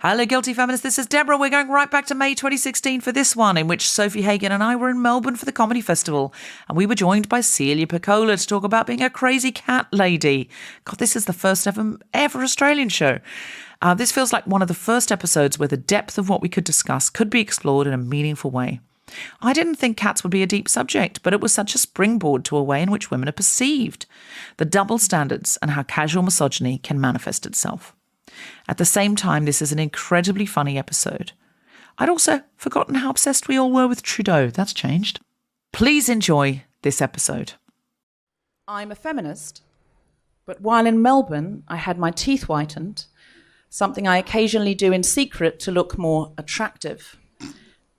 Hello, Guilty Feminists. This is Deborah. We're going right back to May 2016 for this one, in which Sofie, Hagen and I were in Melbourne for the Comedy Festival. And we were joined by Celia Pacquola to talk about being a crazy cat lady. God, this is the first ever Australian show. This feels like one of the first episodes where the depth of what we could discuss could be explored in a meaningful way. I didn't think cats would be a deep subject, but it was such a springboard to a way in which women are perceived, the double standards and how casual misogyny can manifest itself. At the same time, this is an incredibly funny episode. I'd also forgotten how obsessed we all were with Trudeau. That's changed. Please enjoy this episode. I'm a feminist, but while in Melbourne, I had my teeth whitened, something I occasionally do in secret to look more attractive.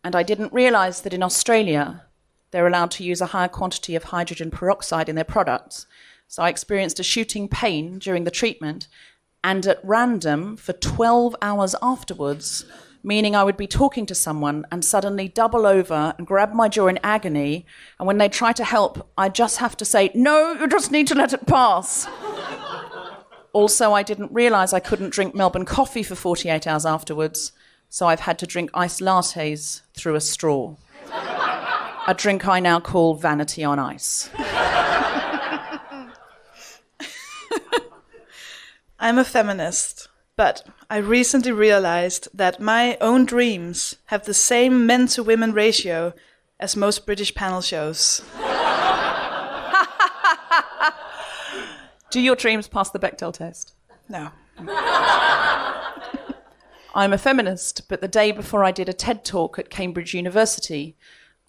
And I didn't realise that in Australia, they're allowed to use a higher quantity of hydrogen peroxide in their products. So I experienced a shooting pain during the treatment, and at random for 12 hours afterwards, meaning I would be talking to someone and suddenly double over and grab my jaw in agony, and when they try to help, I just have to say, no, you just need to let it pass. Also, I didn't realise I couldn't drink Melbourne coffee for 48 hours afterwards, so I've had to drink iced lattes through a straw. A drink I now call vanity on ice. I'm a feminist, but I recently realized that my own dreams have the same men to women ratio as most British panel shows. Do your dreams pass the Bechdel test? No. I'm a feminist, but the day before I did a TED talk at Cambridge University,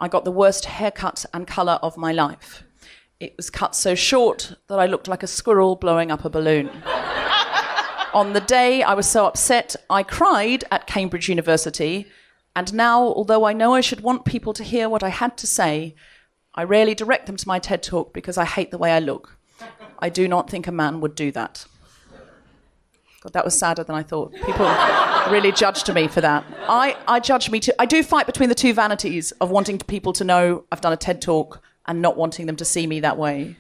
I got the worst haircut and colour of my life. It was cut so short that I looked like a squirrel blowing up a balloon. On the day I was so upset, I cried at Cambridge University, and now, although I know I should want people to hear what I had to say, I rarely direct them to my TED talk because I hate the way I look. I do not think a man would do that. God, that was sadder than I thought. People really judged me for that. I judge me too. I do fight between the two vanities of wanting people to know I've done a TED talk and not wanting them to see me that way.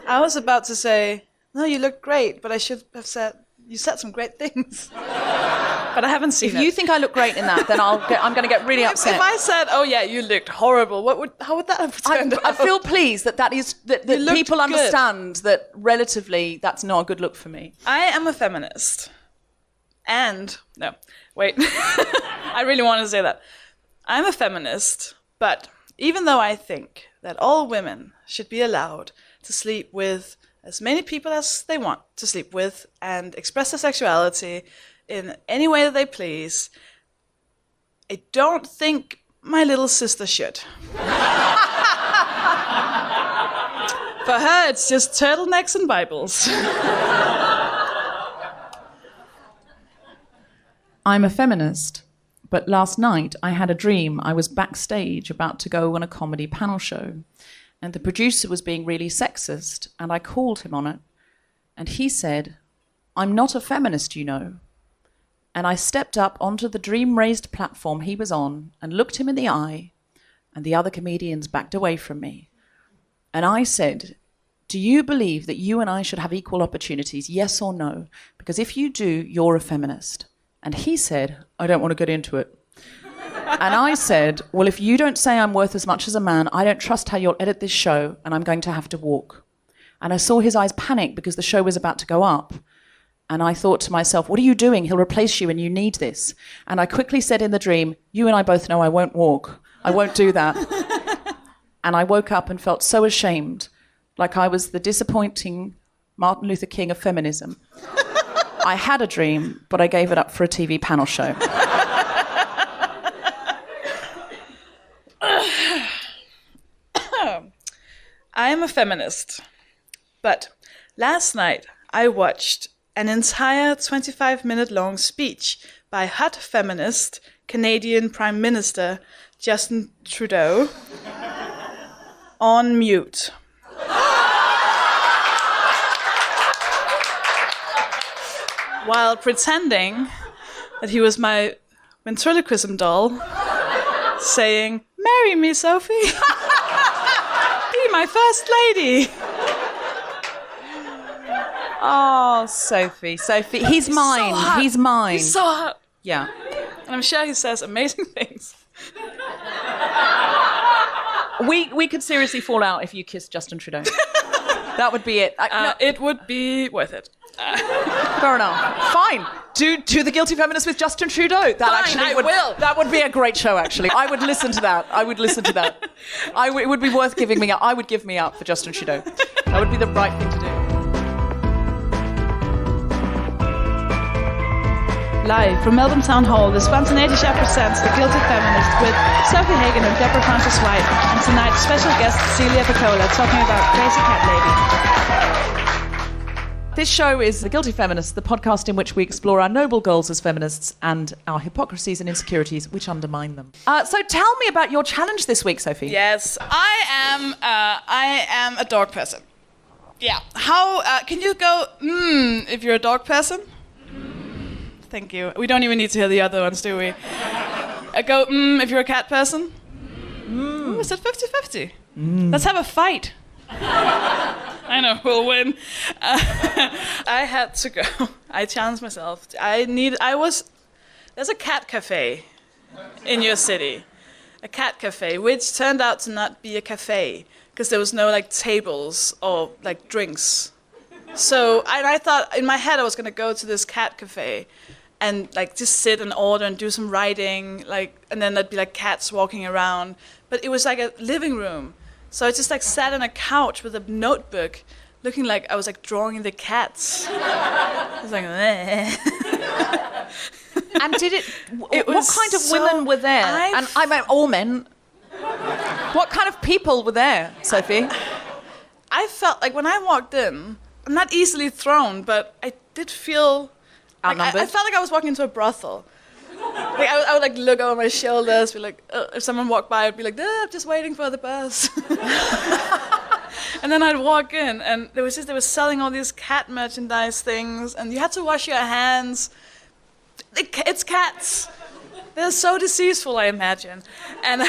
I was about to say, no, you look great, but I should have said, you said some great things. But I haven't seen it. If you think I look great in that, then I'm going to get really upset. If I said, oh yeah, you looked horrible, how would that have turned out? I feel pleased that people good. understand that relatively that's not a good look for me. I am a feminist. And, no, wait. I really want to say that. I'm a feminist, but even though I think that all women should be allowed to sleep with as many people as they want to sleep with and express their sexuality in any way that they please, I don't think my little sister should. For her, it's just turtlenecks and Bibles. I'm a feminist, but last night I had a dream I was backstage about to go on a comedy panel show, and the producer was being really sexist, and I called him on it, and he said, I'm not a feminist, you know. And I stepped up onto the dream-raised platform he was on and looked him in the eye, and the other comedians backed away from me. And I said, do you believe that you and I should have equal opportunities, yes or no? Because if you do, you're a feminist. And he said, I don't want to get into it. And I said, well, if you don't say I'm worth as much as a man, I don't trust how you'll edit this show, and I'm going to have to walk. And I saw his eyes panic because the show was about to go up. And I thought to myself, what are you doing? He'll replace you and you need this. And I quickly said in the dream, you and I both know I won't walk. I won't do that. And I woke up and felt so ashamed, like I was the disappointing Martin Luther King of feminism. I had a dream, but I gave it up for a TV panel show. I am a feminist, but last night I watched an entire 25-minute-long speech by hot feminist Canadian Prime Minister Justin Trudeau on mute. While pretending that he was my ventriloquism doll, saying, "Marry me, Sophie. Be my first lady." Oh, Sophie. He's mine. So hot. He's mine. He's so hot. Yeah. And I'm sure he says amazing things. We could seriously fall out if you kissed Justin Trudeau. That would be it. It would be worth it. Fair enough. Fine. Do the Guilty Feminist with Justin Trudeau. I will. That would be a great show, actually. I would listen to that. It would be worth giving me up. I would give me up for Justin Trudeau. That would be the right thing to do. Live from Melbourne Town Hall, the Spontaneity Show presents The Guilty Feminist with Sofie Hagen and Deborah Francis-White, and tonight's special guest Celia Pacquola talking about Crazy Cat Lady. This show is The Guilty Feminist, the podcast in which we explore our noble goals as feminists and our hypocrisies and insecurities which undermine them. So tell me about your challenge this week, Sofie. Yes, I am a dog person. Yeah. How can you go if you're a dog person? Thank you. We don't even need to hear the other ones, do we? Go if you're a cat person. Ooh, is it 50-50? Let's have a fight. I know who'll win. I had to go. I challenged myself. There's a cat cafe in your city. A cat cafe, which turned out to not be a cafe because there was no like tables or like drinks. So I thought in my head I was gonna go to this cat cafe and like just sit and order and do some writing, like, and then there'd be like cats walking around. But it was like a living room. So I just like sat on a couch with a notebook, looking like I was like drawing the cats. I was like, And did it It what was kind of so- women were there? And I mean, all men. What kind of people were there, Sofie? I felt like when I walked in, I'm not easily thrown, but I did feel like Outnumbered? I felt like I was walking into a brothel. Like I would like look over my shoulders, be like, if someone walked by, I'd be like, I'm just waiting for the bus. And then I'd walk in, and they were selling all these cat merchandise things, and you had to wash your hands. It's cats. They're so deceitful, I imagine. And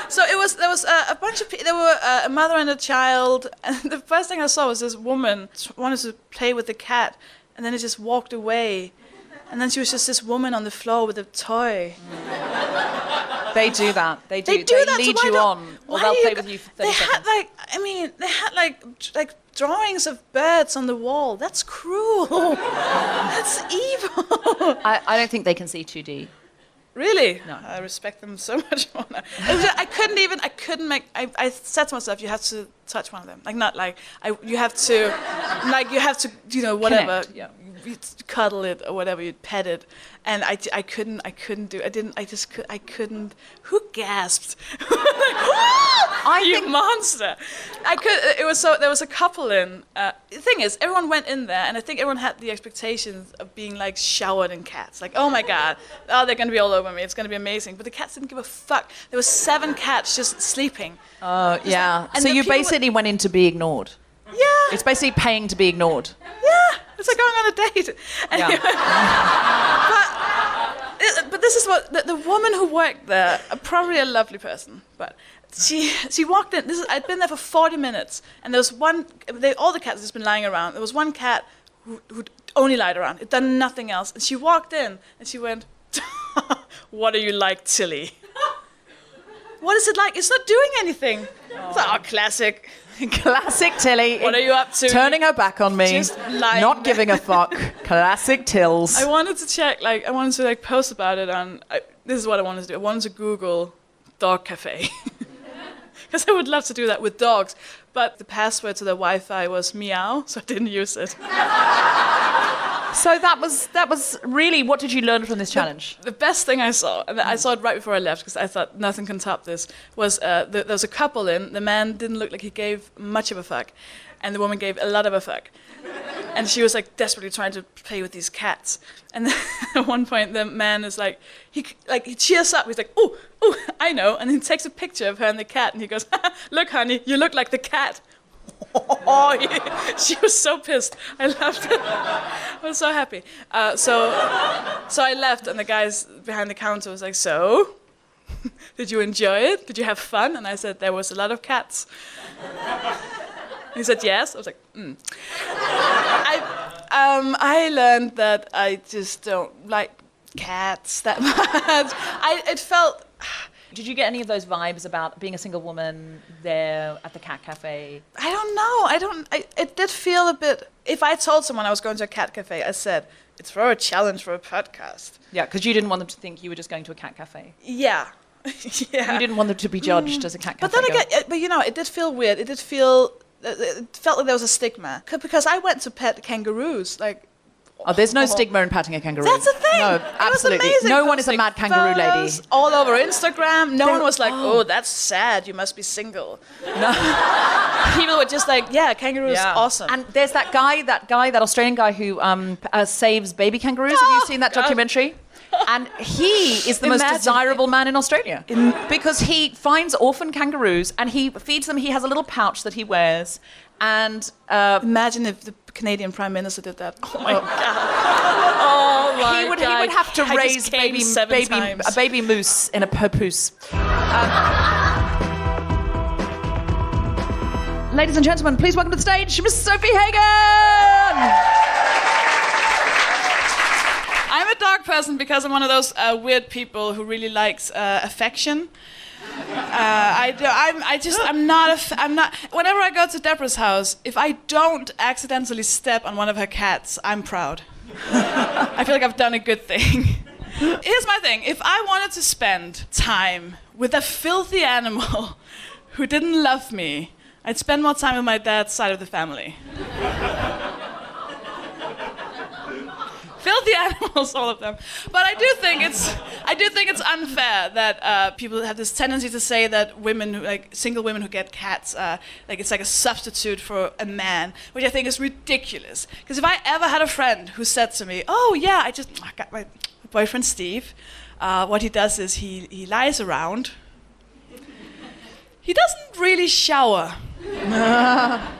so there was a bunch of people. There were a mother and a child, and the first thing I saw was this woman wanted to play with the cat, and then it just walked away. And then she was just this woman on the floor with a toy. They do that. They do. They do that, so lead why you don't- on, or why they'll do play you with you for 30 They seconds. had like drawings of birds on the wall. That's cruel. That's evil. I don't think they can see 2D. Really? No. I respect them so much more now. I couldn't make. I said to myself, you have to touch one of them. Like not like you have to whatever. Connect, yeah. You cuddle it or whatever, you'd pet it, and I couldn't do. I couldn't. Who gasped? You think- monster! There was a couple in. The thing is, everyone went in there, and I think everyone had the expectations of being like showered in cats. Like, oh my god, they're gonna be all over me. It's gonna be amazing. But the cats didn't give a fuck. There were 7 cats just sleeping. Oh, yeah. and So the you people basically went in to be ignored. Yeah. It's basically paying to be ignored. Yeah, it's like going on a date. Anyway, but this is what the woman who worked there, probably a lovely person, but she walked in. I'd been there for 40 minutes, and there was one. All the cats had just been lying around. There was one cat who only lied around. It done nothing else. And she walked in, and she went, "What are you like, Tilly? What is it like? It's not doing anything." It's like, classic. Classic Tilly. What are you up to? Turning her back on me. Just lying Not there. giving a fuck. Classic Tills. I wanted to check, I wanted to post about it on, this is what I wanted to do. I wanted to Google dog cafe. Because I would love to do that with dogs. But the password to the Wi-Fi was meow, so I didn't use it. So that was really, what did you learn from this challenge? The best thing I saw, and I saw it right before I left because I thought nothing can top this, was there was a couple in. The man didn't look like he gave much of a fuck, and the woman gave a lot of a fuck. And she was desperately trying to play with these cats. And then at one point, the man is he cheers up. He's like, "Oh, I know," and he takes a picture of her and the cat, and he goes, "Look, honey, you look like the cat." Oh, yeah. She was so pissed. I loved it. I was so happy. So I left, and the guys behind the counter was like, "So, did you enjoy it? Did you have fun?" And I said, "There was a lot of cats." He said, "Yes." I was like, I learned that I just don't like cats that much. It felt... Did you get any of those vibes about being a single woman there at the cat cafe? I don't know. It did feel a bit... If I told someone I was going to a cat cafe, I said, it's for a challenge for a podcast. Yeah, because you didn't want them to think you were just going to a cat cafe. Yeah. Yeah. You didn't want them to be judged as a cat cafe. But then again, it did feel weird. It did feel... It felt like there was a stigma. Because I went to pet kangaroos, like... Oh, there's no stigma in patting a kangaroo. That's the thing. No, It absolutely. was amazing. No one is a mad kangaroo lady. Photos all over Instagram. No one was like, "Oh, that's sad. You must be single." No. People were just like, "Yeah, kangaroo is awesome." And there's that that Australian guy who saves baby kangaroos. Have you seen that documentary? And he is the most desirable man in Australia because he finds orphan kangaroos and he feeds them. He has a little pouch that he wears. And imagine if the Canadian Prime Minister did that. Oh my God. Oh my God. He would have to raise a baby moose in a papoose. Ladies and gentlemen, please welcome to the stage Miss Sofie Hagen. I'm a dog person because I'm one of those weird people who really likes affection. I'm not. Whenever I go to Deborah's house, if I don't accidentally step on one of her cats, I'm proud. I feel like I've done a good thing. Here's my thing: if I wanted to spend time with a filthy animal who didn't love me, I'd spend more time with my dad's side of the family. Filthy animals, all of them. But I do think it's unfair that people have this tendency to say that women, like single women who get cats, like it's like a substitute for a man, which I think is ridiculous. Because if I ever had a friend who said to me, "Oh yeah, I got my boyfriend Steve. What he does is he lies around. He doesn't really shower."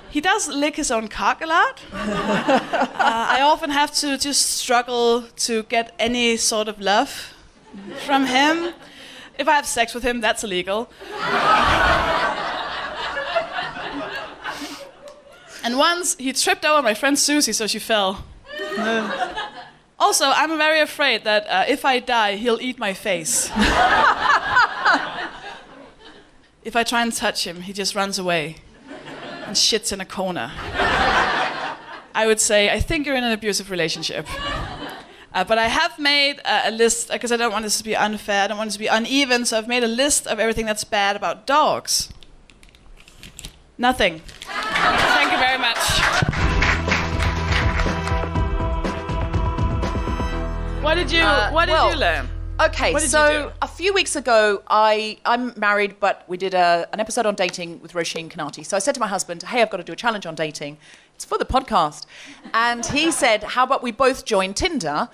He does lick his own cock a lot. I often have to just struggle to get any sort of love from him. If I have sex with him, that's illegal. And once he tripped over my friend Susie, so she fell. Also, I'm very afraid that if I die, he'll eat my face. If I try and touch him, he just runs away and shits in a corner. I would say, I think you're in an abusive relationship. But I have made a list, because I don't want this to be unfair, I don't want this to be uneven, so I've made a list of everything that's bad about dogs. Nothing. Thank you very much. What did you learn? Okay, so a few weeks ago, I'm married, but we did an episode on dating with Roisin Canati. So I said to my husband, hey, I've got to do a challenge on dating. It's for the podcast. And he said, how about we both join Tinder?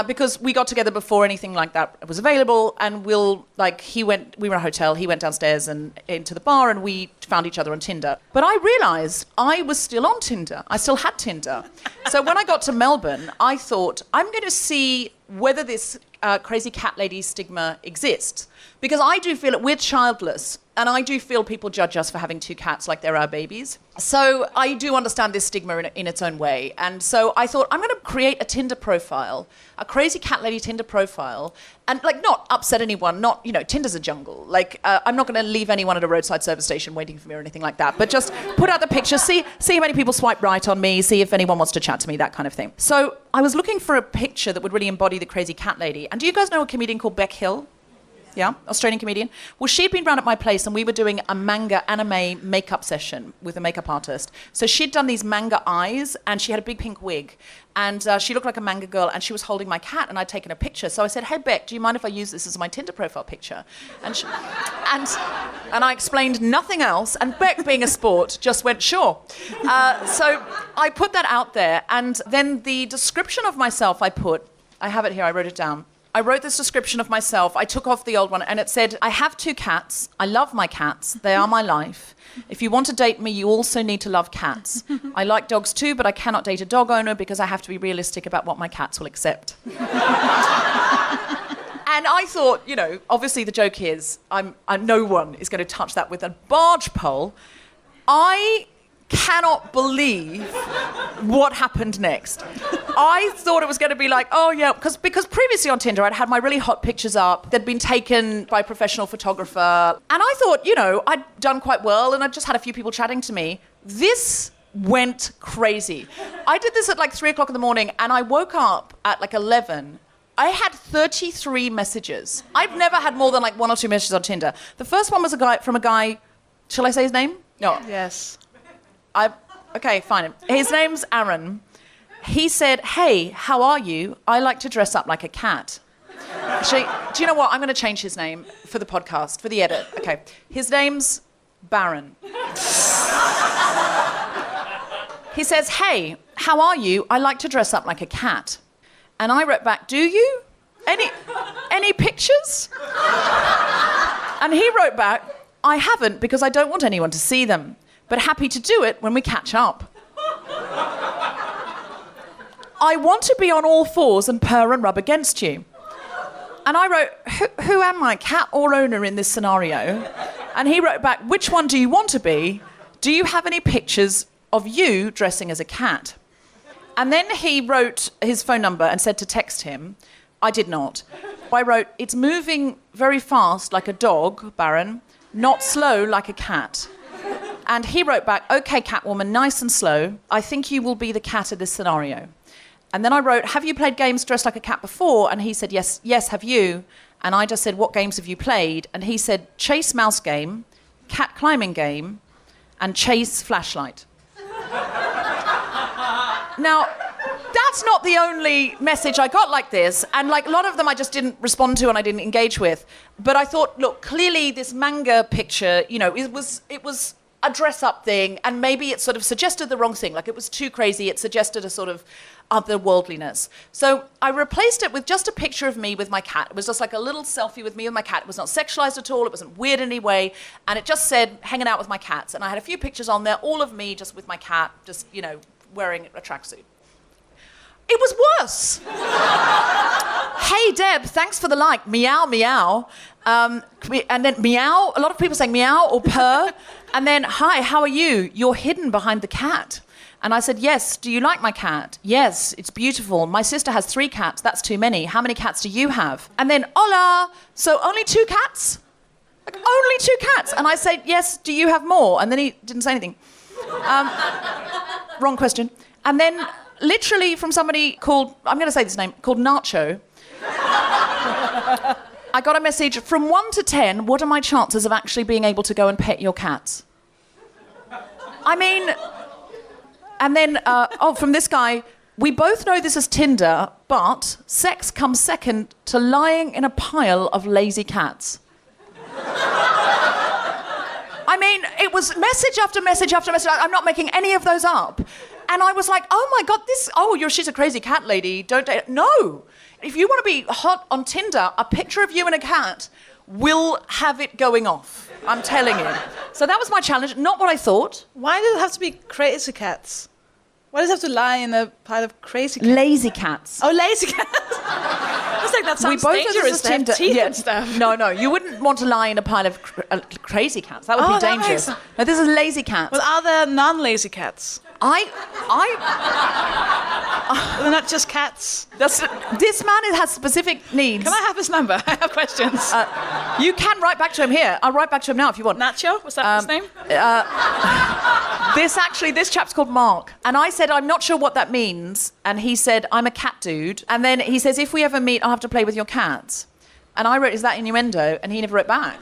Because we got together before anything like that was available. And we were in a hotel, he went downstairs and into the bar, and we found each other on Tinder. But I realised I was still on Tinder. I still had Tinder. So when I got to Melbourne, I thought, I'm going to see whether this crazy cat lady stigma exists. Because I do feel that we're childless, and I do feel people judge us for having two cats like they're our babies. So I do understand this stigma in its own way. And so I thought, I'm going to create a Tinder profile, a crazy cat lady Tinder profile, and not upset anyone, Tinder's a jungle. I'm not going to leave anyone at a roadside service station waiting for me or anything like that, but just put out the picture, see how many people swipe right on me, see if anyone wants to chat to me, that kind of thing. So I was looking for a picture that would really embody the crazy cat lady. And do you guys know a comedian called Beck Hill? Yeah, Australian comedian. Well, she'd been round at my place and we were doing a manga anime makeup session with a makeup artist. So she'd done these manga eyes and she had a big pink wig. And she looked like a manga girl and she was holding my cat and I'd taken a picture. So I said, hey, Beck, do you mind if I use this as my Tinder profile picture? And I explained nothing else. And Beck, being a sport, just went, sure. So I put that out there. And then the description of myself I have it here, I wrote it down. I wrote this description of myself. I took off the old one and it said, I have two cats. I love my cats. They are my life. If you want to date me, you also need to love cats. I like dogs too, but I cannot date a dog owner because I have to be realistic about what my cats will accept. And I thought, obviously the joke is no one is going to touch that with a barge pole. I cannot believe what happened next. I thought it was going to be like, oh yeah, because previously on Tinder I'd had my really hot pictures up. They'd been taken by a professional photographer. And I thought, I'd done quite well and I'd just had a few people chatting to me. This went crazy. I did this at like 3 o'clock in the morning and I woke up at like 11. I had 33 messages. I've never had more than like 1 or 2 messages on Tinder. The first one was from a guy, shall I say his name? No. Yes. Okay, fine. His name's Aaron. He said, hey, how are you? I like to dress up like a cat. Actually, do you know what? I'm going to change his name for the podcast, for the edit. Okay. His name's Baron. He says, hey, how are you? I like to dress up like a cat. And I wrote back, do you? Any pictures? And he wrote back, I haven't because I don't want anyone to see them, but happy to do it when we catch up. I want to be on all fours and purr and rub against you. And I wrote, who am I, cat or owner in this scenario? And he wrote back, which one do you want to be? Do you have any pictures of you dressing as a cat? And then he wrote his phone number and said to text him. I did not. I wrote, it's moving very fast like a dog, Baron, not slow like a cat. And he wrote back, okay, Catwoman, nice and slow. I think you will be the cat of this scenario. And then I wrote, have you played games dressed like a cat before? And he said, yes, have you? And I just said, what games have you played? And he said, chase mouse game, cat climbing game, and chase flashlight. Now, that's not the only message I got like this, and like a lot of them I just didn't respond to and I didn't engage with. But I thought, look, clearly this manga picture, it was a dress-up thing, and maybe it sort of suggested the wrong thing. Like, it was too crazy. It suggested a sort of otherworldliness. So I replaced it with just a picture of me with my cat. It was just like a little selfie with me and my cat. It was not sexualized at all. It wasn't weird in any way. And it just said, hanging out with my cats. And I had a few pictures on there, all of me just with my cat, just, wearing a tracksuit. It was worse. Hey, Deb, thanks for the like. Meow, meow. And then meow. A lot of people saying meow or purr. And then, hi, how are you? You're hidden behind the cat. And I said, yes, do you like my cat? Yes, it's beautiful. My sister has 3 cats. That's too many. How many cats do you have? And then, hola. So only 2 cats? Like, only 2 cats. And I said, yes, do you have more? And then he didn't say anything. Wrong question. And then literally from somebody called, I'm going to say this name, called Nacho, I got a message, from 1 to 10, what are my chances of actually being able to go and pet your cats? I mean, and then, from this guy, we both know this is Tinder, but sex comes second to lying in a pile of lazy cats. I mean, it was message after message after message. I'm not making any of those up. And I was like, oh my God, she's a crazy cat lady. Don't date. No. If you want to be hot on Tinder, a picture of you and a cat will have it going off. I'm telling you. So that was my challenge. Not what I thought. Why does it have to be crazy cats? Why does it have to lie in a pile of crazy cats? Lazy cats. Oh, lazy cats. It's like that sounds dangerous. They have teeth and stuff. No, you wouldn't want to lie in a pile of crazy cats. That would be dangerous. No, this is lazy cats. Well, are there non-lazy cats? They're not just cats. This man has specific needs. Can I have his number? I have questions. You can write back to him here. I'll write back to him now if you want. Nacho? Was that his name? This chap's called Mark. And I said, I'm not sure what that means. And he said, I'm a cat dude. And then he says, if we ever meet, I'll have to play with your cats. And I wrote, is that innuendo? And he never wrote back.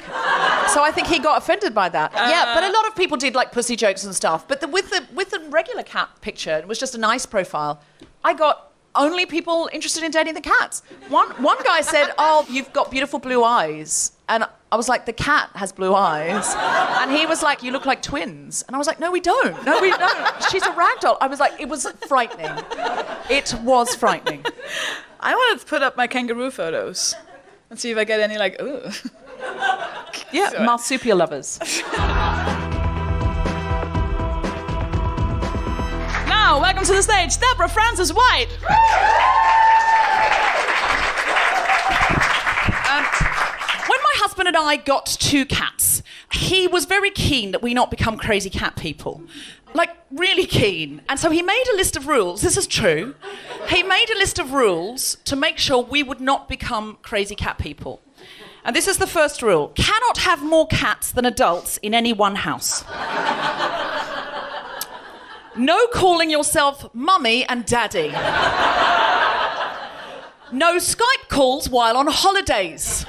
So I think he got offended by that. Yeah, but a lot of people did like pussy jokes and stuff. But with the regular cat picture, it was just a nice profile. I got only people interested in dating the cats. One guy said, oh, you've got beautiful blue eyes. And I was like, the cat has blue eyes. And he was like, you look like twins. And I was like, no, we don't. No, we don't. She's a ragdoll. I was like, it was frightening. It was frightening. I wanted to put up my kangaroo photos and see if I get any like, ooh. Yeah, marsupial lovers. Now, welcome to the stage, Deborah Francis White. When my husband and I got 2 cats, he was very keen that we not become crazy cat people. Like, really keen. And so he made a list of rules. This is true. He made a list of rules to make sure we would not become crazy cat people. And this is the first rule. Cannot have more cats than adults in any one house. No calling yourself mummy and daddy. No Skype calls while on holidays.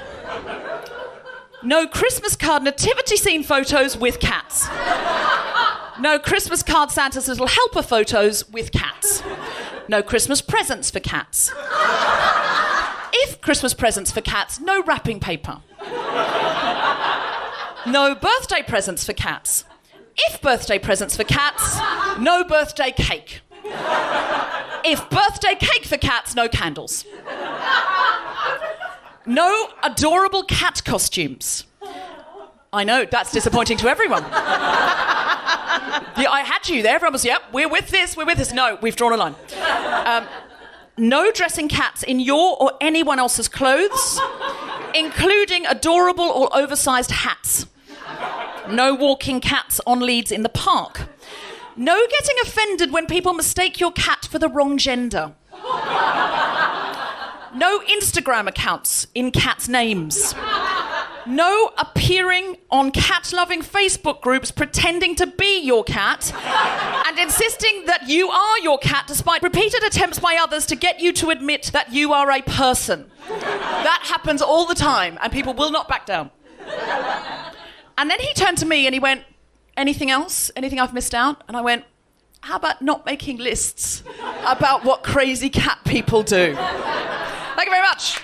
No Christmas card nativity scene photos with cats. No Christmas card Santa's little helper photos with cats. No Christmas presents for cats. If Christmas presents for cats, no wrapping paper. No birthday presents for cats. If birthday presents for cats, no birthday cake. If birthday cake for cats, no candles. No adorable cat costumes. I know, that's disappointing to everyone. Yeah, I had you there. Everyone was, yep, we're with this. No, we've drawn a line. No dressing cats in your or anyone else's clothes, including adorable or oversized hats. No walking cats on leads in the park. No getting offended when people mistake your cat for the wrong gender. No Instagram accounts in cats' names. No appearing on cat-loving Facebook groups pretending to be your cat and insisting that you are your cat despite repeated attempts by others to get you to admit that you are a person. That happens all the time and people will not back down. And then he turned to me and he went, anything else? Anything I've missed out? And I went, how about not making lists about what crazy cat people do? Thank you very much.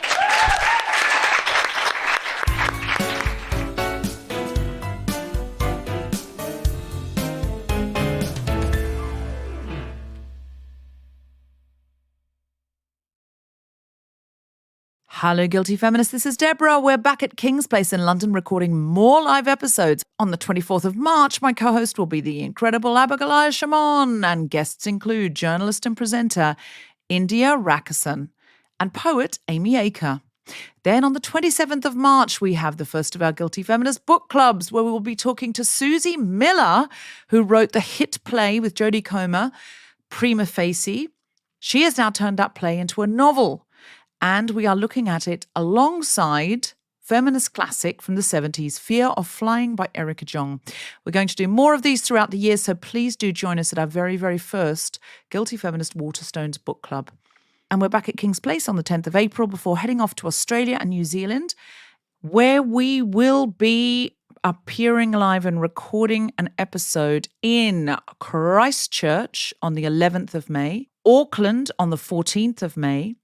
Hello, Guilty Feminists. This is Deborah. We're back at King's Place in London recording more live episodes. On the 24th of March, my co-host will be the incredible Abigail Shimon, and guests include journalist and presenter India Rakison and poet Amy Aker. Then on the 27th of March, we have the first of our Guilty Feminist book clubs, where we will be talking to Susie Miller, who wrote the hit play with Jodie Comer, Prima Facie. She has now turned that play into a novel. And we are looking at it alongside feminist classic from the 70s, Fear of Flying by Erica Jong. We're going to do more of these throughout the year, so please do join us at our very, very first Guilty Feminist Waterstones book club. And we're back at King's Place on the 10th of April before heading off to Australia and New Zealand, where we will be appearing live and recording an episode in Christchurch on the 11th of May, Auckland on the 14th of May,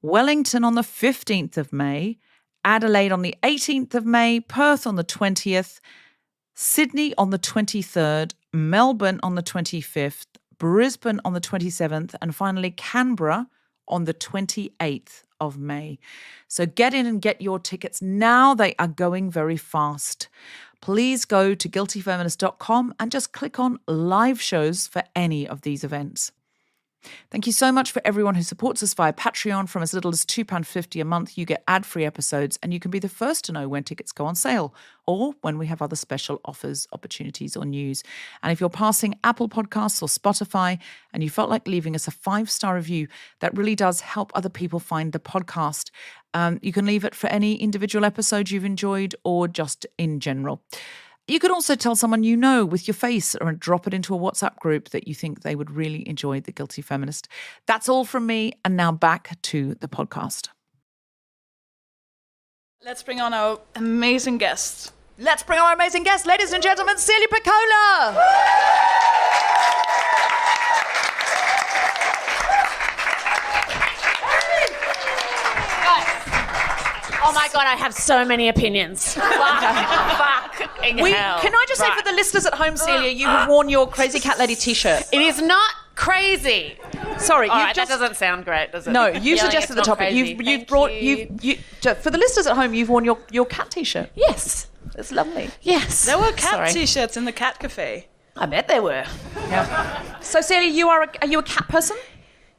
Wellington on the 15th of May, Adelaide on the 18th of May, Perth on the 20th, Sydney on the 23rd, Melbourne on the 25th, Brisbane on the 27th, and finally Canberra on the 28th of May. So get in and get your tickets now. They are going very fast. Please go to guiltyfeminist.com and just click on live shows for any of these events. Thank you so much for everyone who supports us via Patreon. From as little as £2.50 a month, you get ad-free episodes and you can be the first to know when tickets go on sale or when we have other special offers, opportunities or news. And if you're passing Apple Podcasts or Spotify and you felt like leaving us a 5-star review, that really does help other people find the podcast. You can leave it for any individual episode you've enjoyed or just in general. You could also tell someone you know with your face or drop it into a WhatsApp group that you think they would really enjoy The Guilty Feminist. That's all from me. And now back to the podcast. Let's bring on our amazing guest. Let's bring on our amazing guest, ladies and gentlemen, Celia Pacquola. Oh my God, I have so many opinions. Fucking hell. Can I just say for the listeners at home, Celia, you have worn your Crazy Cat Lady t-shirt. It is not crazy. Sorry, All right, that doesn't sound great, does it? No, you Yelling, suggested the it's not topic. crazy. You've brought for the listeners at home, you've worn your cat t-shirt. Yes. It's lovely. Yes. There were cat Sorry. t-shirts in the cat cafe. I bet there were. So Celia, are you a cat person?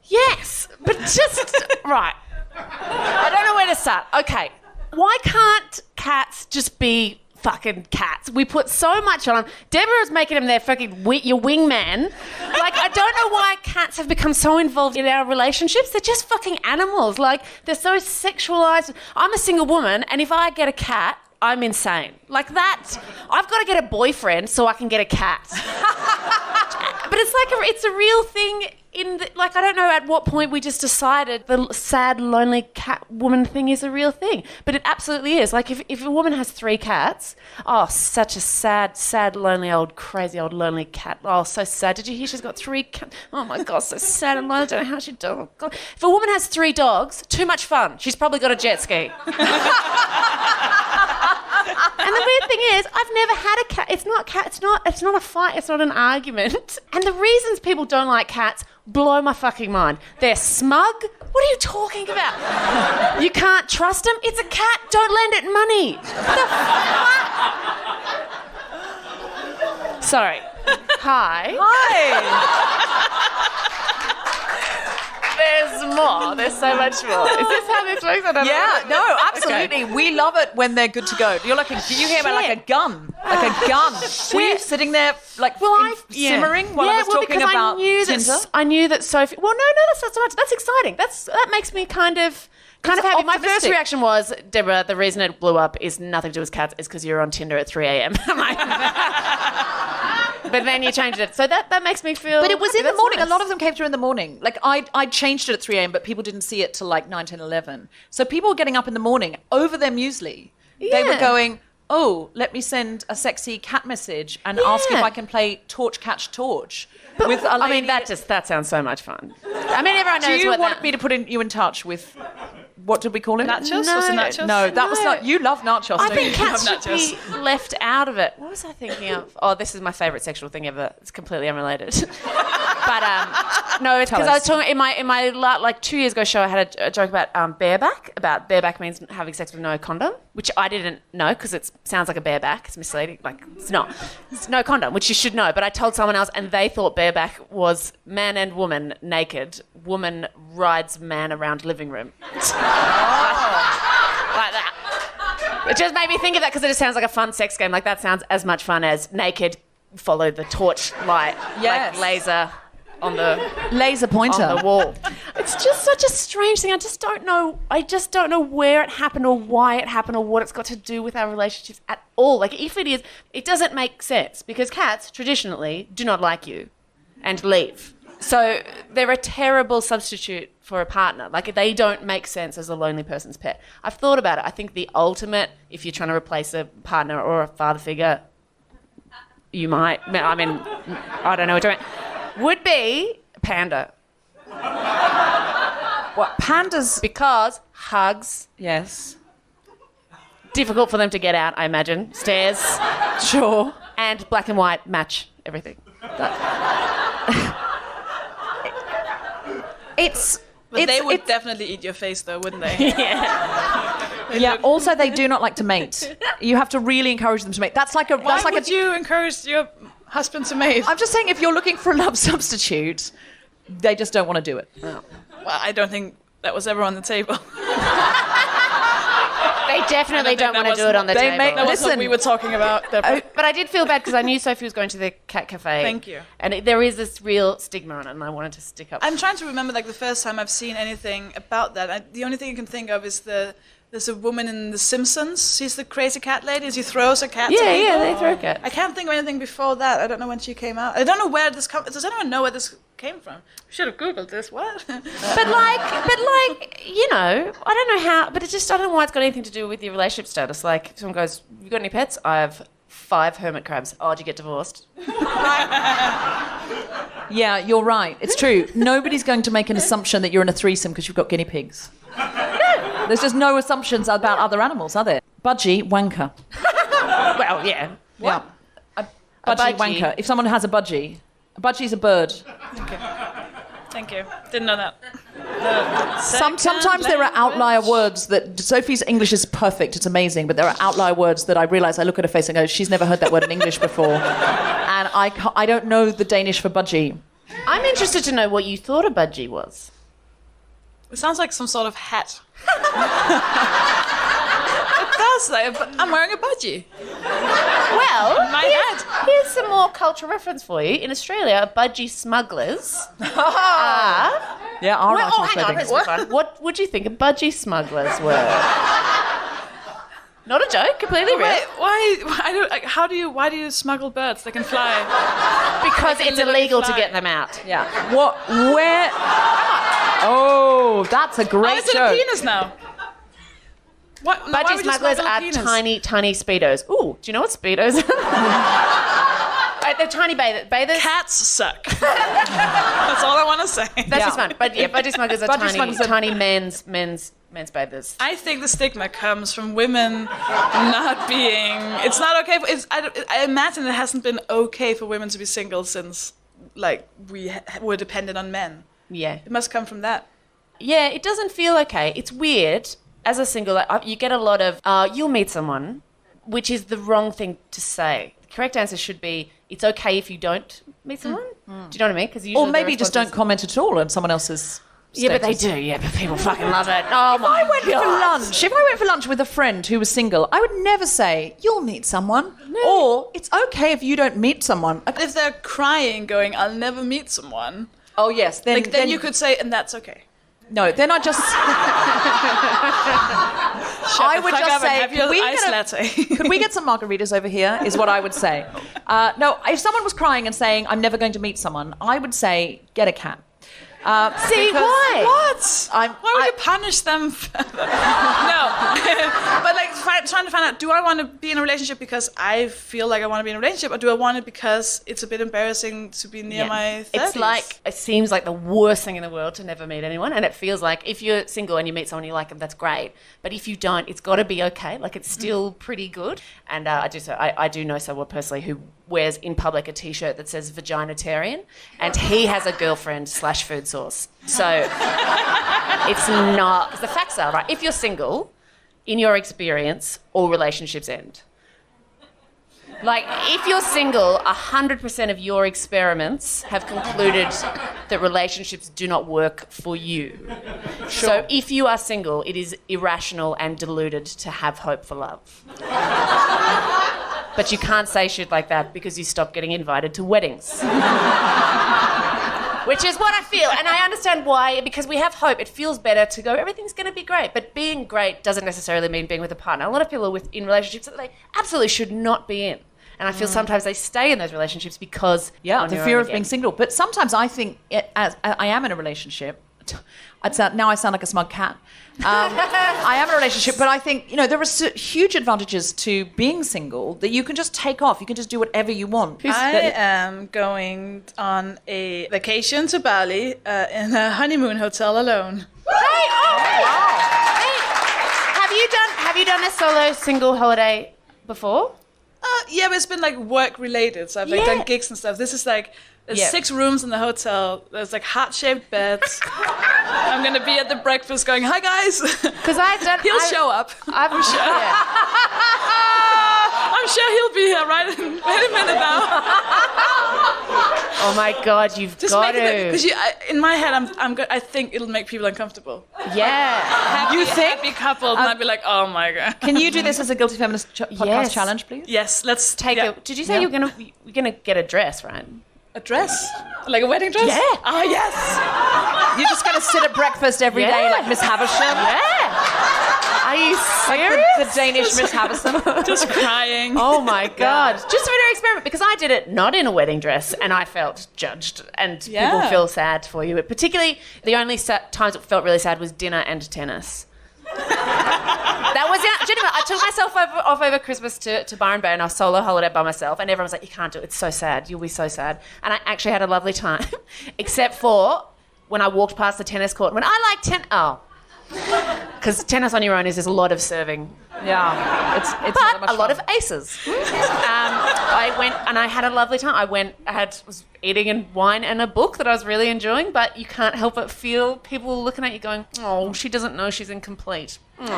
Yes, but just right. I don't know where to start. Okay. Why can't cats just be fucking cats. We put so much on them. Deborah's making them their fucking your wingman. Like, I don't know why cats have become so involved in our relationships. They're just fucking animals. Like, they're so sexualized. I'm a single woman, and if I get a cat, I'm insane. Like that, I've got to get a boyfriend so I can get a cat. But it's like it's a real thing. I don't know at what point we just decided the sad, lonely cat woman thing is a real thing. But it absolutely is. Like, if a woman has 3 cats, oh, such a sad, lonely, crazy old lonely cat. Oh, so sad. Did you hear she's got 3 cats? Oh, my God, so sad and lonely. I don't know how she does. Oh, God. If a woman has 3 dogs, too much fun. She's probably got a jet ski. And the weird thing is, I've never had a cat. It's not a fight. It's not an argument. And the reasons people don't like cats blow my fucking mind. They're smug. What are you talking about? You can't trust them. It's a cat. Don't lend it money. Sorry. Hi. There's more. There's so much more. Is this how this works? I don't know. Yeah, no, absolutely. Okay. We love it when they're good to go. You're like, did you hear about like a gun? Like a gun. Were you sitting there like simmering while I was talking about Tinder? I knew that Sophie... Well, no, that's not so much. That's exciting. That makes me kind of happy. My first reaction was, Deborah, the reason it blew up is nothing to do with cats. It's because you're on Tinder at 3 a.m. But then you changed it. So that makes me feel... But it was in the morning. Nice. A lot of them came through in the morning. Like, I changed it at 3 a.m., but people didn't see it till like 9, 10, 11. So people were getting up in the morning over their muesli. Yeah. They were going, oh, let me send a sexy cat message and ask if I can play Torch Catch Torch. But, with a lady. I mean, that sounds so much fun. I mean, everyone knows Do you want me to put you in touch with... What did we call him? Nachos? Was it nachos? No, that was not... You love nachos, I don't think you? cats should be left out of it. What was I thinking of? Oh, this is my favourite sexual thing ever. It's completely unrelated. But no, it's because I was talking in my like 2 years ago show. I had a joke about bareback. About bareback means having sex with no condom, which I didn't know because it sounds like a bareback. It's misleading. Like it's not. It's no condom, which you should know. But I told someone else, and they thought bareback was man and woman naked. Woman rides man around living room. Like that. It just made me think of that because it just sounds like a fun sex game. Like that sounds as much fun as naked, follow the torch light, like laser on the laser pointer on the wall. It's just such a strange thing. I just don't know where it happened or why it happened or what it's got to do with our relationships at all. Like if it is, it doesn't make sense because cats traditionally do not like you and leave. So they're a terrible substitute for a partner. Like they don't make sense as a lonely person's pet. I've thought about it. I think the ultimate, if you're trying to replace a partner or a father figure, you might, I mean, I don't know what to do, would be panda. What, pandas? Because hugs. Yes. Difficult for them to get out, I imagine. Stairs. Sure. And black and white match everything. But they would definitely eat your face, though, wouldn't they? Yeah. Also, they do not like to mate. You have to really encourage them to mate. That's like a. Why would you encourage your husband to mate? I'm just saying, if you're looking for a love substitute, they just don't want to do it. Oh. Well, I don't think that was ever on the table. They definitely don't want to do it on the table. That was what we were talking about. But I did feel bad because I knew Sophie was going to the cat cafe. Thank you. And there is this real stigma on it, and I wanted to stick up. I'm trying to remember like the first time I've seen anything about that. The only thing I can think of is there's a woman in The Simpsons. She's the crazy cat lady. She throws a cat to people. Yeah, they throw cats. I can't think of anything before that. I don't know when she came out. I don't know where this comes. Does anyone know where this came from? We should have Googled this. What? But like, you know, I don't know how, but I don't know why it's got anything to do with your relationship status. Like, if someone goes, "You got any pets?" I have 5 hermit crabs. Oh, did you get divorced? Yeah, you're right. It's true. Nobody's going to make an assumption that you're in a threesome because you've got guinea pigs. No. There's just no assumptions about other animals, are there? Budgie, wanker. Well, yeah. What? Yeah. A budgie, wanker. If someone has a budgie's a bird. Thank you. Didn't know that. Sometimes there are outlier words that... Sophie's English is perfect. It's amazing. But there are outlier words that I realise, I look at her face and go, she's never heard that word in English before. And I don't know the Danish for budgie. I'm interested to know what you thought a budgie was. It sounds like some sort of hat. It does. was like, I'm wearing a budgie. Well, My head. here's some more cultural reference for you. In Australia, budgie smugglers are... Yeah, all right. Well, hang on, let's move on. What would you think a budgie smugglers were? Not a joke, completely real. Wait, why do you smuggle birds that can fly? Because Like a it's little illegal to fly. get them out. Yeah. What? Where? Oh, that's a Oh, great it's in a joke. penis now. What? Why Budgie would you smugglers smuggle a are penis? tiny, tiny speedos. Ooh, do you know what speedos are? They're tiny bathers. Cats suck. That's all I want to say. That's just fun. But yeah, budgie smugglers are Budgie tiny, smugglers are- tiny men's bathers. I think the stigma comes from women not being. It's not okay. I imagine it hasn't been okay for women to be single since, like, we were dependent on men. Yeah. It must come from that. Yeah, it doesn't feel okay. It's weird. As a single, you get a lot of, you'll meet someone, which is the wrong thing to say. The correct answer should be, it's okay if you don't meet someone. Do you know what I mean? Because Or maybe just don't comment at all on someone else's. Yeah, but they status. do. Yeah, but people fucking love it. Oh my I went God. for lunch. If I went for lunch with a friend who was single, I would never say, you'll meet someone. Or, it's okay if you don't meet someone. If they're crying, going, "I'll never meet someone," Oh, yes. Then, then you could say, and that's okay. No, then I just... I would Fuck just up and say, have your ice get latte. could we get some margaritas over here, is what I would say. No, if someone was crying and saying, I'm never going to meet someone, I would say, get a cat. See, because- why? What? Why would I- you punish them? No. But like trying to find out, do I want to be in a relationship because I feel like I want to be in a relationship, or do I want it because it's a bit embarrassing to be near my 30s? It's like, it seems like the worst thing in the world to never meet anyone. And it feels like if you're single and you meet someone you like them, that's great. But if you don't, it's got to be okay. Like, it's still pretty good. And I do know someone personally who wears in public a T-shirt that says vaginitarian, and he has a girlfriend / food source. So it's not, because the facts are, right, if you're single, in your experience, all relationships end. Like, if you're single, 100% of your experiments have concluded that relationships do not work for you. So if you are single, it is irrational and deluded to have hope for love. But you can't say shit like that because you stop getting invited to weddings. Which is what I feel. And I understand why, because we have hope. It feels better to go, everything's going to be great. But being great doesn't necessarily mean being with a partner. A lot of people are in relationships that they absolutely should not be in. And I feel sometimes they stay in those relationships because... Yeah, on the your fear own of being again. single. But sometimes I think, as I am in a relationship, now I sound like a smug cat. I am in a relationship, but I think, there are huge advantages to being single that you can just take off. You can just do whatever you want. I am going on a vacation to Bali in a honeymoon hotel alone. Hey, wow. Hey, have you done a solo single holiday before? Yeah, but it's been like work related. So I've like Yeah. done gigs and stuff. This is like there's Yeah. 6 rooms in the hotel. There's like heart-shaped beds. I'm gonna be at the breakfast going, "Hi guys." Because I've done. He'll show up. I'm sure. Yeah. I'm sure he'll be here right in a minute now. Oh my God, you've Just got making it to. because in my head I'm good. I think it'll make people uncomfortable. Yeah. You think? Happy couple might be like, "Oh my God." Can you do this as a Guilty Feminist podcast Yes. challenge, please? Yes, let's Take yeah. a. Did you say you're gonna get a dress, right? a dress, like a wedding dress. Yeah. Oh yes. You're just going to sit at breakfast every day Yeah. like Miss Havisham? Yeah. Are you Like serious? the Danish Miss Havisham? Just crying. Oh my God. Just for an experiment, because I did it not in a wedding dress and I felt judged and people Yeah. feel sad for you. But particularly the only times it felt really sad was dinner and tennis. That was genuine. I took myself off over Christmas to Byron Bay on a solo holiday by myself, and everyone was like, "You can't do it. It's so sad. You'll be so sad." And I actually had a lovely time, except for when I walked past the tennis court. When I like because tennis on your own is a lot of serving. Yeah. It's But not much a lot fun. of aces. I went and I had a lovely time. Was eating and wine and a book that I was really enjoying, but you can't help but feel people looking at you going, "Oh, she doesn't know she's incomplete." But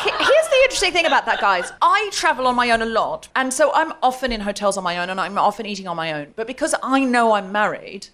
here's the interesting thing about that, guys. I travel on my own a lot, and so I'm often in hotels on my own, and I'm often eating on my own. But because I know I'm married,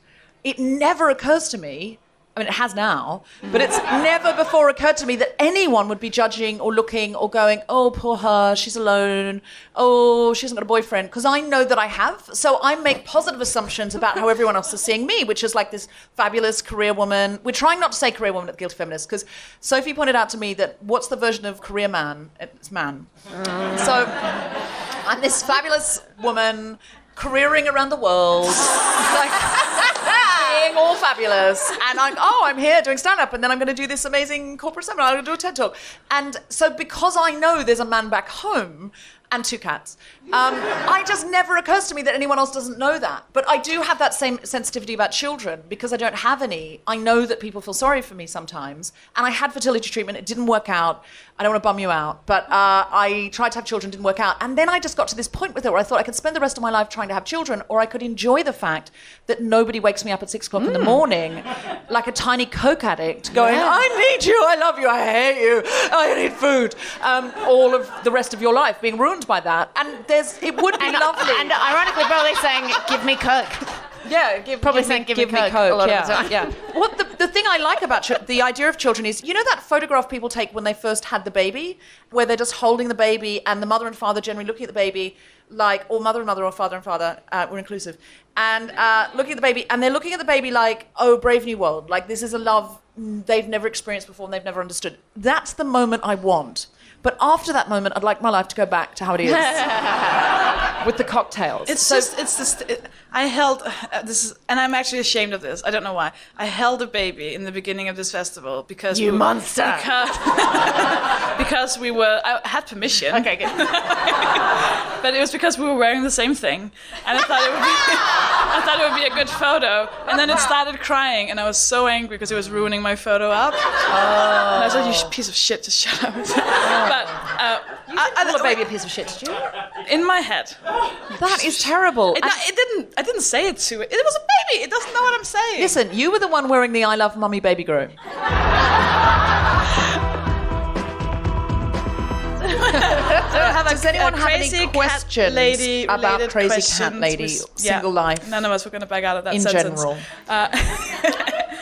it never occurs to me I mean, it has now, but it's never before occurred to me that anyone would be judging or looking or going, oh, poor her, she's alone. Oh, she hasn't got a boyfriend. Because I know that I have. So I make positive assumptions about how everyone else is seeing me, which is like this fabulous career woman. We're trying not to say career woman at the Guilty Feminist, because Sophie pointed out to me that what's the version of career man? It's man. So I'm this fabulous woman careering around the world, like being all fabulous, and I'm here doing stand-up, and then I'm going to do this amazing corporate seminar, I'm going to do a TED Talk. And so because I know there's a man back home and 2 cats, I just never occurs to me that anyone else doesn't know that. But I do have that same sensitivity about children because I don't have any. I know that people feel sorry for me sometimes, and I had fertility treatment, it didn't work out. I don't want to bum you out, but I tried to have children, didn't work out. And then I just got to this point with it where I thought I could spend the rest of my life trying to have children, or I could enjoy the fact that nobody wakes me up at 6 o'clock in the morning like a tiny coke addict going, I need you, I love you, I hate you, I need food. All of the rest of your life being ruined by that. And it would be lovely. And ironically, probably saying, give me coke. Yeah, give me coke. A lot of the time. Yeah. What the thing I like about the idea of children is, you know that photograph people take when they first had the baby, where they're just holding the baby and the mother and father generally looking at the baby, like, or mother and mother or father and father, we're inclusive, and looking at the baby, and they're looking at the baby like, oh, brave new world, like this is a love they've never experienced before and they've never understood. That's the moment I want. But after that moment, I'd like my life to go back to how it is with the cocktails. I held and I'm actually ashamed of this. I don't know why. I held a baby in the beginning of this festival because monster. Because I had permission. Okay, good. But it was because we were wearing the same thing, and I thought it would be a good photo. And then it started crying, and I was so angry because it was ruining my photo up. And I was like, you piece of shit, just shut up. But I call a baby a piece of shit, did you? in my head. That is terrible. I didn't say it to it. It was a baby. It doesn't know what I'm saying. Listen, you were the one wearing the I love mummy baby grow. Does anyone have any questions about crazy cat lady, single life? None of us were going to back out of that in sentence. general.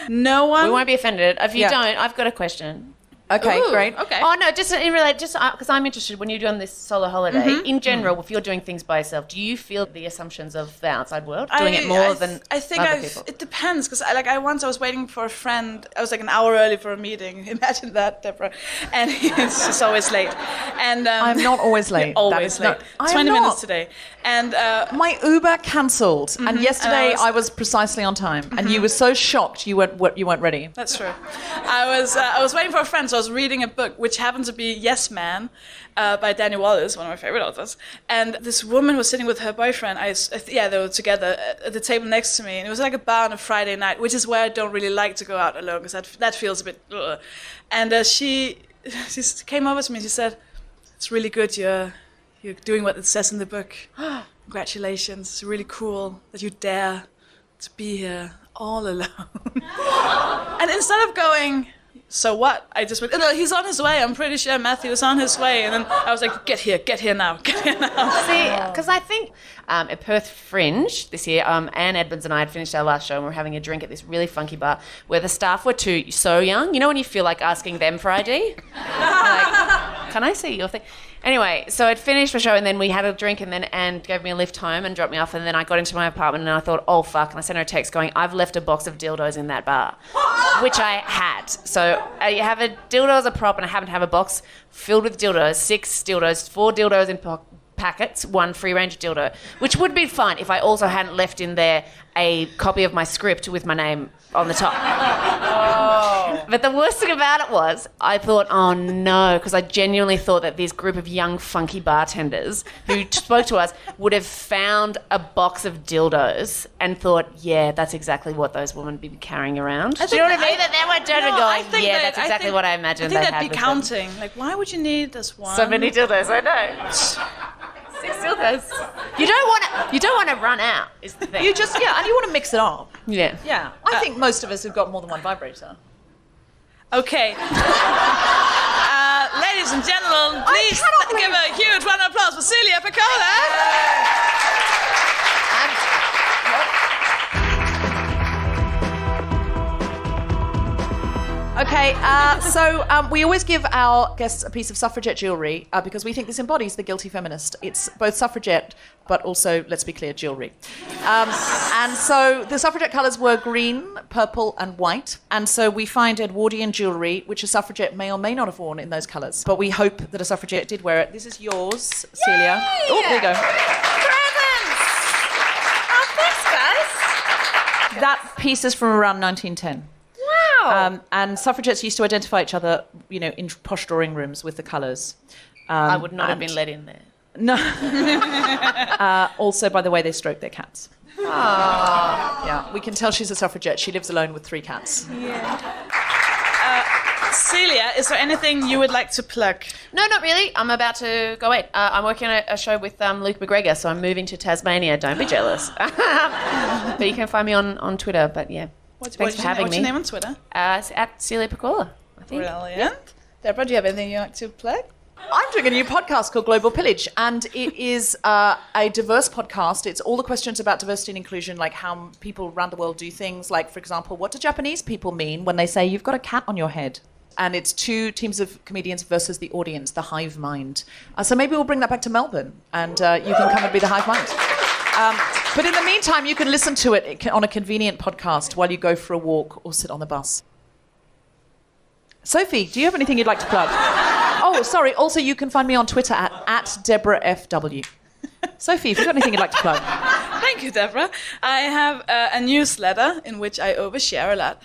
No one. We won't be offended. If you don't, I've got a question. Okay, Ooh, great. Okay. Oh no, just because I'm interested. When you're doing this solo holiday, in general, if you're doing things by yourself, do you feel the assumptions of the outside world doing it more than I think other people? It depends, because once I was waiting for a friend. I was like an hour early for a meeting. Imagine that, Deborah. And it's just always late. And I'm not always late. Always late. 20 minutes today. And my Uber cancelled, and yesterday I was precisely on time, and you were so shocked you weren't ready. That's true. I was waiting for a friend, so I was reading a book which happened to be Yes Man by Daniel Wallace, one of my favorite authors. And this woman was sitting with her boyfriend. They were together at the table next to me, and it was like a bar on a Friday night, which is where I don't really like to go out alone because that feels a bit. Ugh. And she came over to me and she said, "It's really good. You're doing what it says in the book. Congratulations. It's really cool that you dare to be here all alone." And instead of going, so what? I just went, no, he's on his way. I'm pretty sure Matthew is on his way. And then I was like, get here now. See, because I think at Perth Fringe this year, Anne Edmonds and I had finished our last show and we were having a drink at this really funky bar where the staff were so young. You know when you feel like asking them for ID? Like, can I see your thing? Anyway, so I'd finished my show and then we had a drink and then Anne gave me a lift home and dropped me off, and then I got into my apartment and I thought, oh fuck, and I sent her a text going, I've left a box of dildos in that bar, which I had. So I have a dildo as a prop and I happen to have a box filled with dildos, 6 dildos, 4 dildos in packets, 1 free-range dildo, which would be fine if I also hadn't left in there a copy of my script with my name on the top. But the worst thing about it was I thought, oh no, because I genuinely thought that this group of young funky bartenders who spoke to us would have found a box of dildos and thought, yeah, that's exactly what those women would be carrying around. Do you know what I mean? That they were turning going, yeah, that's exactly what I imagined they had. I think that'd be counting. Like, why would you need this one? So many dildos, I know. 6 dildos. You don't want to run out, is the thing. You just, and you want to mix it up. Yeah. Yeah. I think most of us have got more than one vibrator. Okay. Ladies and gentlemen, please give a huge round of applause for Celia Pacquola. Okay, so we always give our guests a piece of suffragette jewellery because we think this embodies the guilty feminist. It's both suffragette, but also, let's be clear, jewellery. And so the suffragette colours were green, purple and white. And so we find Edwardian jewellery, which a suffragette may or may not have worn in those colours. But we hope that a suffragette did wear it. This is yours, Celia. Oh, there you go. Presents! Oh, thanks, guys. That piece is from around 1910. Wow. And suffragettes used to identify each other, in posh drawing rooms with the colours. I would not have been let in there. No. Also, by the way, they stroke their cats. Yeah, we can tell she's a suffragette. She lives alone with 3 cats. Celia, is there anything you would like to plug? No, not really. I'm about to go eat. I'm working on a show with Luke McGregor, so I'm moving to Tasmania. Don't be jealous. But you can find me on Twitter. But yeah, thanks for having me. What's your name on Twitter? It's at Celia Pacquola, I think. Brilliant. Yeah. Deborah, do you have anything you'd like to plug? I'm doing a new podcast called Global Pillage, and it is a diverse podcast. It's all the questions about diversity and inclusion, like how people around the world do things. Like, for example, what do Japanese people mean when they say you've got a cat on your head? And it's 2 teams of comedians versus the audience, the hive mind. So maybe we'll bring that back to Melbourne, and you can come and be the hive mind. But in the meantime, you can listen to it on a convenient podcast while you go for a walk or sit on the bus. Sophie, do you have anything you'd like to plug? Oh, sorry. Also, you can find me on Twitter at DeborahFW. Sophie, if you've got anything you'd like to plug. Thank you, Deborah. I have a newsletter in which I overshare a lot.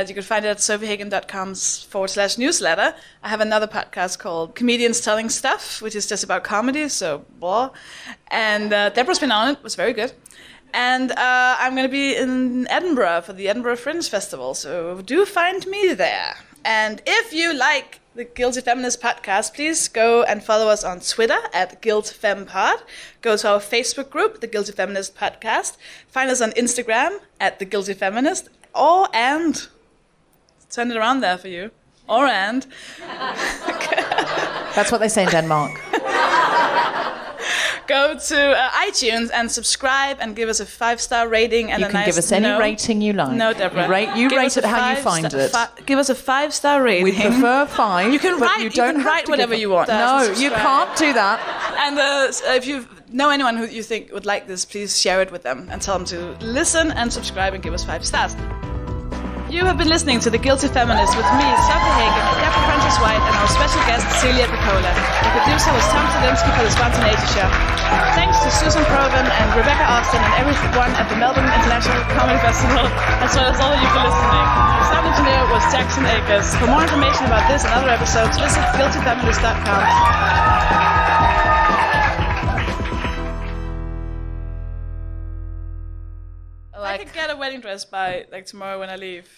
You can find it at sophiehagen.com/newsletter. I have another podcast called Comedians Telling Stuff, which is just about comedy, so blah. And Deborah's been on it. It was very good. And I'm going to be in Edinburgh for the Edinburgh Fringe Festival, so do find me there. And if you like the Guilty Feminist podcast, please go and follow us on Twitter at GuiltFemPod. Go to our Facebook group, the Guilty Feminist Podcast. Find us on Instagram at the Guilty Feminist. And turn it around there for you. That's what they say in Denmark. Go to iTunes and subscribe and give us a 5-star rating and you can give us any rating you like. No, Deborah. You rate it how you find it. Give us a 5-star rating. We prefer 5. You can but write. You don't can write whatever you want. No, you can't do that. And if you know anyone who you think would like this, please share it with them and tell them to listen and subscribe and give us 5 stars. You have been listening to The Guilty Feminist with me, Sofie Hagen, Deborah Francis White, and our special guest, Celia Pacquola. The producer was Tom Zelinsky for The Spontaneity Show. Thanks to Susan Proven and Rebecca Austin and everyone at the Melbourne International Comedy Festival, as well as all of you for listening. The sound engineer was Jackson Akers. For more information about this and other episodes, visit guiltyfeminist.com. I could get a wedding dress by tomorrow when I leave.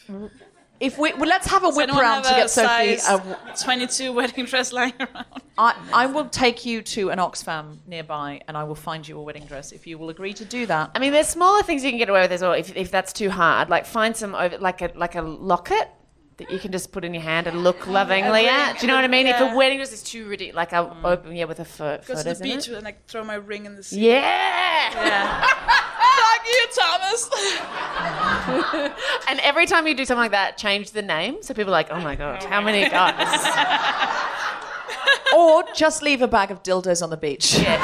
Let's have a whip round to get Sophie a 22 wedding dress lying around. I will take you to an Oxfam nearby, and I will find you a wedding dress if you will agree to do that. I mean, there's smaller things you can get away with as well if that's too hard. Like find some like a locket that you can just put in your hand and look lovingly at. Do you know what I mean? Yeah. If a wedding dress is too ridiculous, like I'll open with a photo. Go to the beach and throw my ring in the sea. Yeah. Fuck you, Thomas. And every time you do something like that, change the name so people are like, oh my god, how many guys? Or just leave a bag of dildos on the beach. Yeah.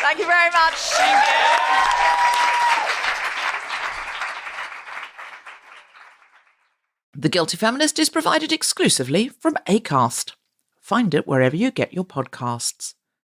Thank you very much. Thank you. The Guilty Feminist is provided exclusively from Acast. Find it wherever you get your podcasts.